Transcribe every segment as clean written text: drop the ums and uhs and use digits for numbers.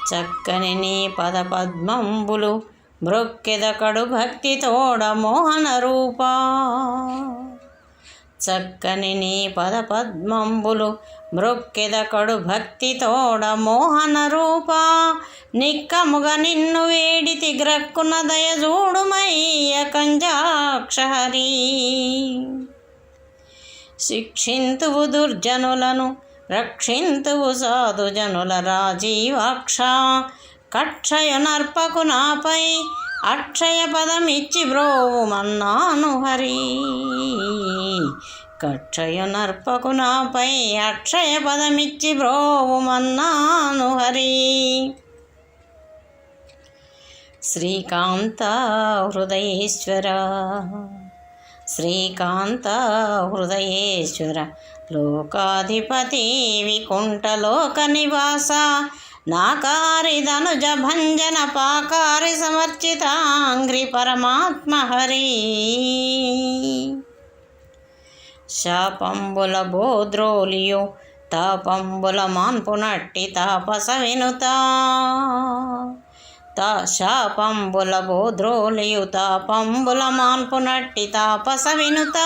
చక్కని నీ పదపద్మంబులు మృక్కెదకడు భక్తి తోడ మోహన రూపా. చక్కని నీ పదపద్మంబులు మృక్కెదకడు భక్తి తోడ మోహన రూపా. నిక్కముగా నిన్ను వేడితి గ్రక్కున దయజూడుమయ్య కంజాక్షహరి. శిక్షింతువు దుర్జనులను రక్షింతువు సాధుజనుల రాజీవాక్ష. కక్షయ నర్పకు నాపై అక్షయ పదమిచ్చి బ్రోవుమన్నాను హరి. కక్షయ నర్పకు నాపై అక్షయ పదమిచ్చి బ్రోవుమన్నాను హరి. శ్రీకాంత హృదయేశ్వర శ్రీకాంత హృదయేశ్వర లోకాధిపతి వికుంఠలోక నివాస. నాకారి ధనుజ భంజన పాకారి సమర్చితాంగ్రి పరమాత్మ హరి. శాపంబుల బోద్రోలియు తాపంబుల మాన్పునట్టి తాపస వినుత. శాపంబుల బోద్రోలియు తాపంబుల మాన్పునట్టి తాపస వినుత.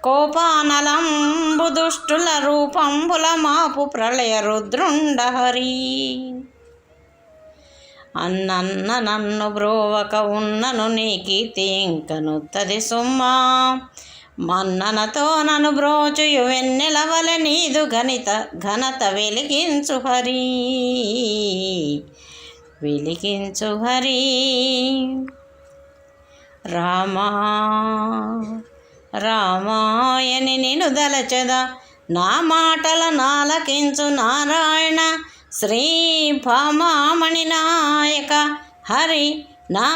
కోపానలంబు దుష్టుల రూపంబుల మాపు ప్రళయ రుద్రుండ హరి. అన్నన్న నన్ను బ్రోవక ఉన్నను నీ కీర్తి ఇంకనుత్తది సుమ్మా. మన్ననతో నన్ను బ్రోచుయు వెన్నెలవలె నీదు ఘనత వెలిగించు హరి. వెలిగించు హరి. రామా రామాయని నిన్ను దలచద నా మాటల నాలకించు నారాయణ. శ్రీ భామామణి నాయక హరి. నా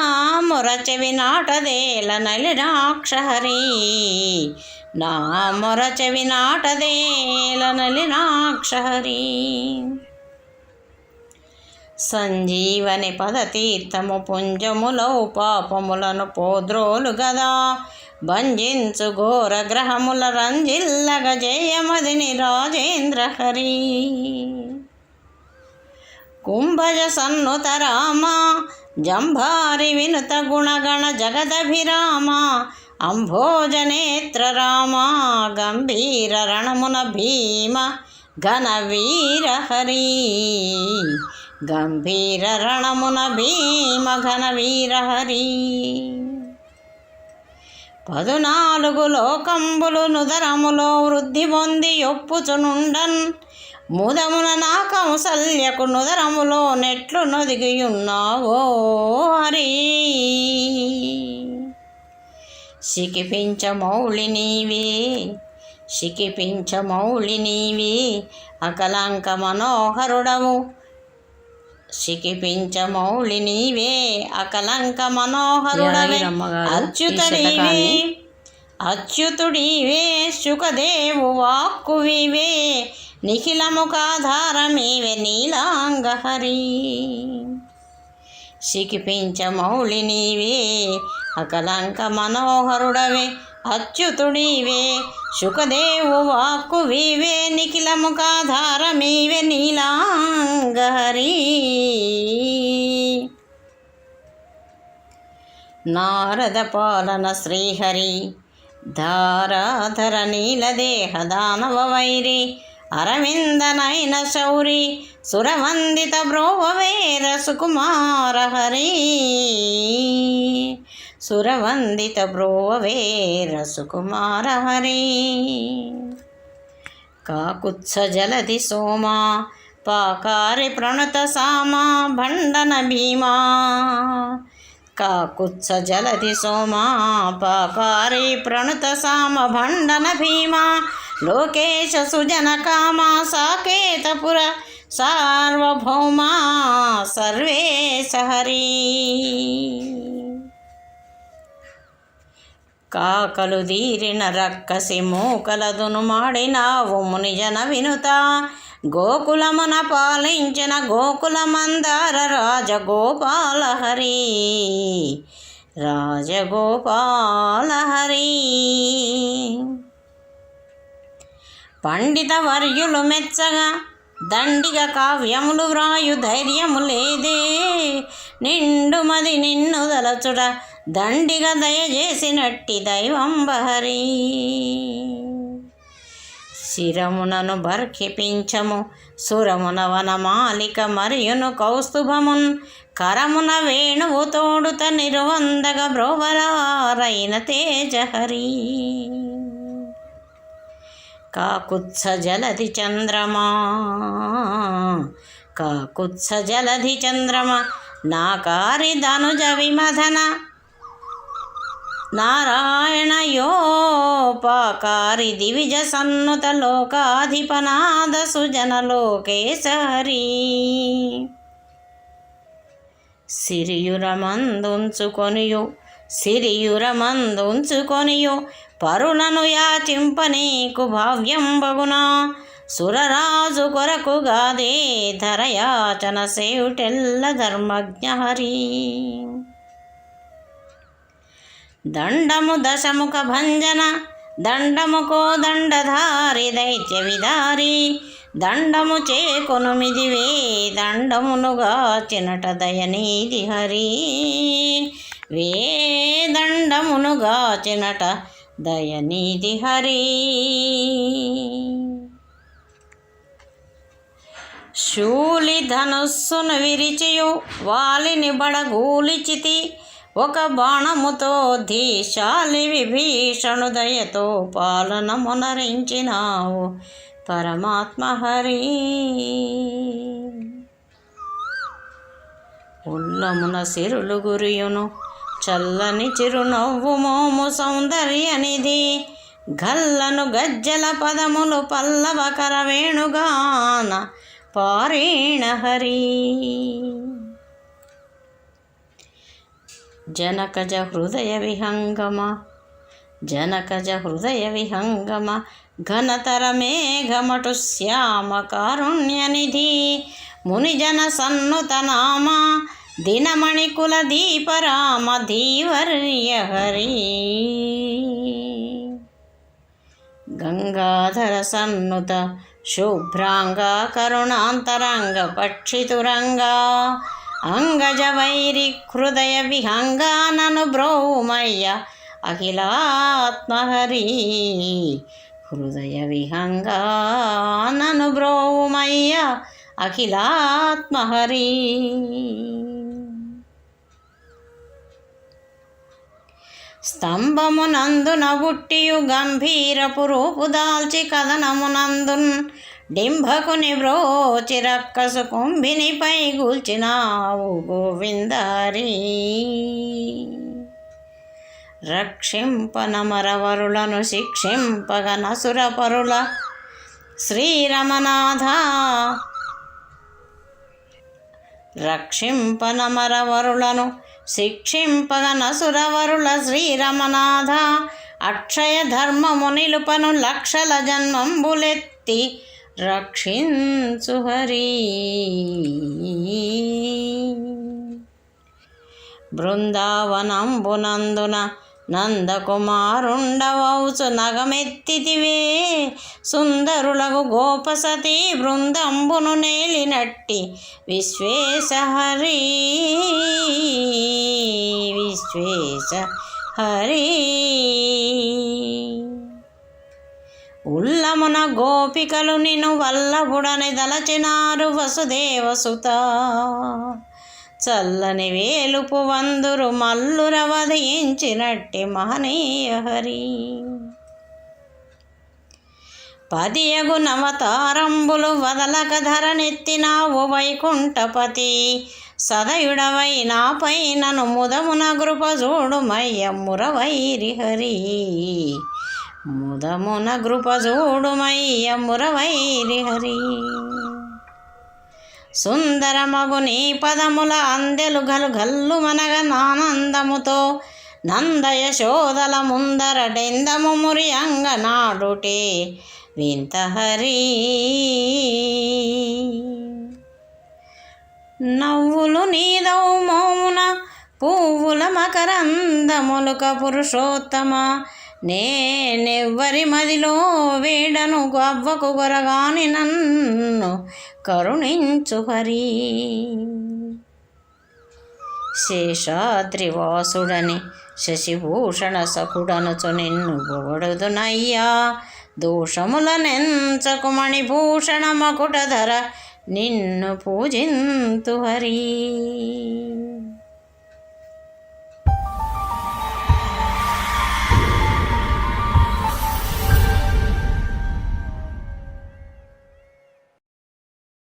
మొరచెవి నాటదేల నలినాక్ష హరి. నా మొరచెవి నాటదేల నలినాక్ష హరి. సంజీవని పదతీర్థము పుంజములౌ పాపములను పోద్రోలు గదా. భంజించు ఘోర గ్రహముల రంజిల్లగ జయమదిని రాజేంద్ర హరి. కుంభజ సన్నుత రామ జంభారి వినుత గుణగణ జగదభిరామ. అంభోజనేత్ర రామ గంభీర రణమున భీమ ఘన వీర హరి. గంభీర రణమున భీమ ఘన వీర హరి. 14 లోకంబులు నుదరములో వృద్ధి పొంది ఒప్పుచునుండన్. ముదమున నా కౌసల్యకు నుదరములో నెట్లు నొదిగియున్నావో హరి. శిఖిపించ మౌళి నీవే శిఖిపించ మౌళి నీవే అకలంక మనోహరుడవు. శిఖిపించ మౌళి నీవే అకలంక మనోహరుడవే. అచ్యుతుడివే అచ్యుతుడివే శుకదేవు వాక్కువివే. నిఖిలముఖాధారమేవే నీలాంగ హరి. శిఖిపించ మౌళి నీవే అకలంక మనోహరుడవే. అచ్యుతుడివే శుకదేవు వాక్కువివే. నిఖిలముఖాధారమేవే నీలాంగ హరి. నారద పాలన శ్రీహరి. ధారాధర నీలదేహ దానవ వైరి. అరవిందనైన శౌరి సురవందిత బ్రోవవేర సుకుమార హరి. సురవందిత బ్రోవవేర సుకుమార హరి. కాకుత్స జలధి సోమా పాకారి ప్రణుత సామా భండన భీమా. కాకుత్స జలధి సోమా పాకారి ప్రణుత సామ భండన భీమా. లోకేశ సుజన కామా సాకేతపుర సార్వభౌమా సర్వేశ హరి. కాకలు దీరిన రక్కసి మూకలదును మాడినావు మునిజన వినుత. గోకులమున పాలించిన గోకుల మందార రాజగోపాల హరి. రాజగోపాల హరి. పండిత వర్యులు మెచ్చగా దండిగ కావ్యములు వ్రాయు ధైర్యము లేదే, నిండుమది నిన్ను దలచుట దండిగా దయచేసినట్టి దైవంబహరి. శిరమునను బర్ఖిపించము సురమున వనమాలిక మరియును కౌస్తుభమున్, కరమున వేణువు తోడుత నిరువందగ బ్రోవరారైన తేజహరి. కాకుత్స జలధి చంద్రమా కాకుత్స జలధి చంద్రమ, నాకారి ధనుజ విమధన, నారాయణయోపకారి దివిజ సన్నుత లోకాధిపనాద సుజన లోకేశహరి. సిరియురమందుంచుకొనియు పరులను యాచింప నీకు భావ్యంబగునా, సురరాజు కొరకుగాదే ధరయాచన సేయుటెల్ల ధర్మజ్ఞహరి. దండము దశముఖ భంజన దండము కోదండధారి దైత్య విదారి, దండము చేకొనుమిదివే దండమునుగా చినట దయనీది హరి. దండమునుగా చినట దయనీది హరి. శూలి ధనుస్సును విరిచియు వాలిని బడగూలిచితి, ఒక బాణముతో ధీశాలి విభీషణు దయతో పాలనమునరించినావు పరమాత్మ హరి. ఉల్లమున సిరులు గురియును చల్లని చిరునవ్వు మోము సౌందర్యనిధి, గల్లను గజ్జల పదములు పల్లవ కరవేణుగాన పారేణ హరి. జనకజ హృదయ విహంగమ ఘనతర మేఘమటు శ్యామ కారుణ్యనిధి, మునిజన సన్నుత నామ దినమణికుల దీపరామ ధీవర్య హరి. గంగాధర సన్నుత శుభ్రాంగ కరుణాంతరంగ పక్షితురంగా, అంగజ వైరి హృదయ విహంగానను బ్రోమయ్య అఖిలాత్మహరి. హృదయ విహంగానను బ్రోమయ్య అఖిలాత్మహరి. స్తంభమునందున బుట్టియు గంభీరపు రూపు దాల్చి కథనమునందున్, డింభకుని బ్రోచి రక్కసు కుంభినిపై గూల్చినావు గోవిందహరి. రక్షింపనమరవరులను శిక్షింపగ నసురపరుల శ్రీరమనాథ, రక్షింపనమరవరులను శిక్షింపగ నసురవరుల శ్రీరమనాథ, అక్షయ ధర్మము నిలుపను లక్షల జన్మంబులెత్తి రక్షించు హరి. బృందావనంబునందున నందకుమారుండవౌచు నగమెత్తితివే, సుందరులకు గోపసతి బృందంబును నేలినట్టి విశ్వేశ హరి. విశ్వేశ హరి. ఉల్లమున గోపికలు నిన్ను వల్లభుడని దలచినారు వసుదేవసుత, చల్లని వేలుపు వందురు మల్లుర వధించినట్టి మహనీయ హరి. పదియగు నవతారంబులు వదలక ధరనెత్తినావు వైకుంఠపతి, సదయుడవై నాపై నను ముదమున గృపజూడుమయ్య మురవైరి హరి. ముదమున గృపజూడుమయ్య మురవైరి హరి. సుందరమగు నీ పదముల అందెలు గలు గల్లు మనగ నానందముతో, నందయశోదల ముందర డెందము మురియంగ నాడుటే వింత హరి. నవ్వులు నీదవు మోమున పువ్వుల మకరందములుక పురుషోత్తమ, నేనెవ్వరి మదిలో వేడను గవ్వకు గొరగాని నన్ను కరుణించు హరి. శేషాద్రివాసుడని శశిభూషణ సఖుడనుచు నిన్ను పొగడుదునయ్యా. దోషములనెంచకు మణిభూషణ మకుటధర నిన్ను పూజింతు హరి.